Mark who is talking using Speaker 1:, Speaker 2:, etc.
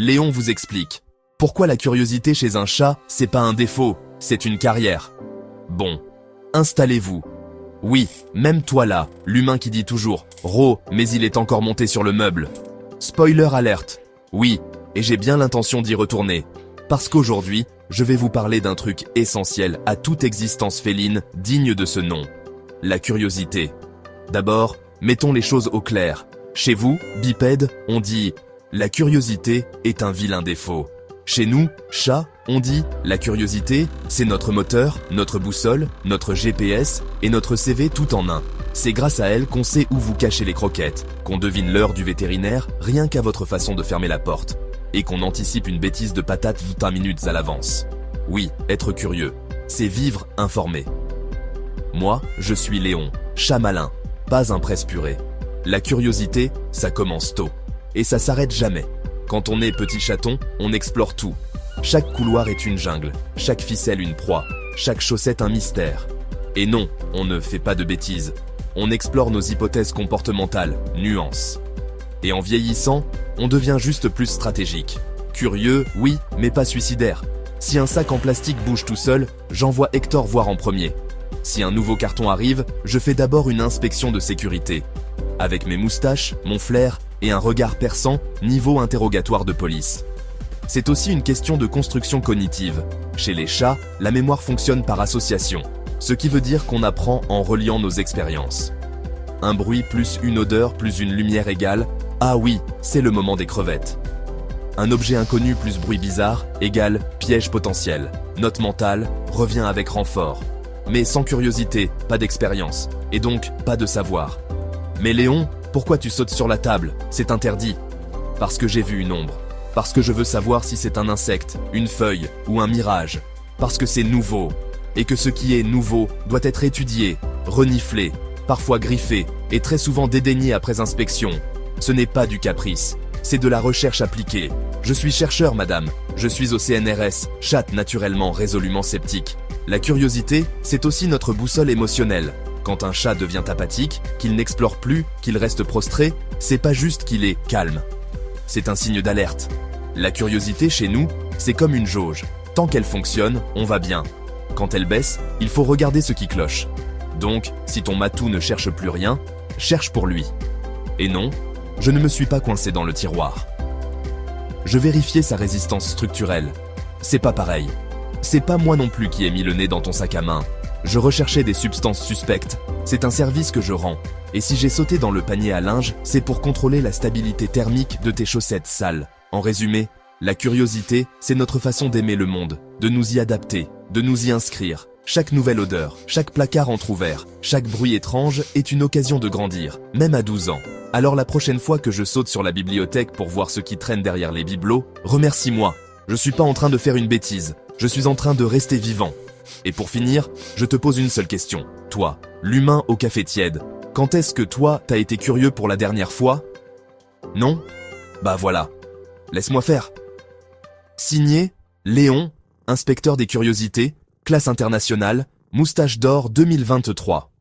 Speaker 1: Léon vous explique. Pourquoi la curiosité chez un chat, c'est pas un défaut, c'est une carrière. Bon, installez-vous. Oui, même toi là, l'humain qui dit toujours « Ro, mais il est encore monté sur le meuble ». Spoiler alerte. Oui, et j'ai bien l'intention d'y retourner. Parce qu'aujourd'hui, je vais vous parler d'un truc essentiel à toute existence féline digne de ce nom. La curiosité. D'abord, mettons les choses au clair. Chez vous, bipèdes, on dit « La curiosité est un vilain défaut ». Chez nous, chats, on dit « La curiosité, c'est notre moteur, notre boussole, notre GPS et notre CV tout en un ». C'est grâce à elle qu'on sait où vous cachez les croquettes, qu'on devine l'heure du vétérinaire rien qu'à votre façon de fermer la porte, et qu'on anticipe une bêtise de patate 20 minutes à l'avance. Oui, être curieux, c'est vivre informé. Moi, je suis Léon, chat malin, pas un presse-purée. La curiosité, ça commence tôt, et ça s'arrête jamais. Quand on est petit chaton, on explore tout. Chaque couloir est une jungle, chaque ficelle une proie, chaque chaussette un mystère. Et non, on ne fait pas de bêtises. On explore nos hypothèses comportementales, nuances. Et en vieillissant, on devient juste plus stratégique. Curieux, oui, mais pas suicidaire. Si un sac en plastique bouge tout seul, j'envoie Hector voir en premier. Si un nouveau carton arrive, je fais d'abord une inspection de sécurité. Avec mes moustaches, mon flair et un regard perçant, niveau interrogatoire de police. C'est aussi une question de construction cognitive. Chez les chats, la mémoire fonctionne par association, ce qui veut dire qu'on apprend en reliant nos expériences. Un bruit plus une odeur plus une lumière égale « Ah oui, c'est le moment des crevettes ». Un objet inconnu plus bruit bizarre égale piège potentiel. Note mentale revient avec renfort. Mais sans curiosité, pas d'expérience, et donc pas de savoir. Mais Léon, pourquoi tu sautes sur la table? C'est interdit. Parce que j'ai vu une ombre. Parce que je veux savoir si c'est un insecte, une feuille ou un mirage. Parce que c'est nouveau. Et que ce qui est nouveau doit être étudié, reniflé, parfois griffé et très souvent dédaigné après inspection. Ce n'est pas du caprice, c'est de la recherche appliquée. Je suis chercheur, madame. Je suis au CNRS, chatte naturellement résolument sceptique. La curiosité, c'est aussi notre boussole émotionnelle. Quand un chat devient apathique, qu'il n'explore plus, qu'il reste prostré, c'est pas juste qu'il est calme. C'est un signe d'alerte. La curiosité chez nous, c'est comme une jauge. Tant qu'elle fonctionne, on va bien. Quand elle baisse, il faut regarder ce qui cloche. Donc, si ton matou ne cherche plus rien, cherche pour lui. Et non, je ne me suis pas coincé dans le tiroir. Je vérifiais sa résistance structurelle. C'est pas pareil. C'est pas moi non plus qui ai mis le nez dans ton sac à main. Je recherchais des substances suspectes. C'est un service que je rends. Et si j'ai sauté dans le panier à linge, c'est pour contrôler la stabilité thermique de tes chaussettes sales. En résumé, la curiosité, c'est notre façon d'aimer le monde, de nous y adapter, de nous y inscrire. Chaque nouvelle odeur, chaque placard entrouvert, chaque bruit étrange est une occasion de grandir, même à 12 ans. Alors la prochaine fois que je saute sur la bibliothèque pour voir ce qui traîne derrière les bibelots, remercie-moi. Je suis pas en train de faire une bêtise, je suis en train de rester vivant. Et pour finir, je te pose une seule question. Toi, l'humain au café tiède, quand est-ce que toi, t'as été curieux pour la dernière fois? Non? Bah voilà. Laisse-moi faire. Signé, Léon, inspecteur des curiosités, classe internationale, Moustache d'or 2023.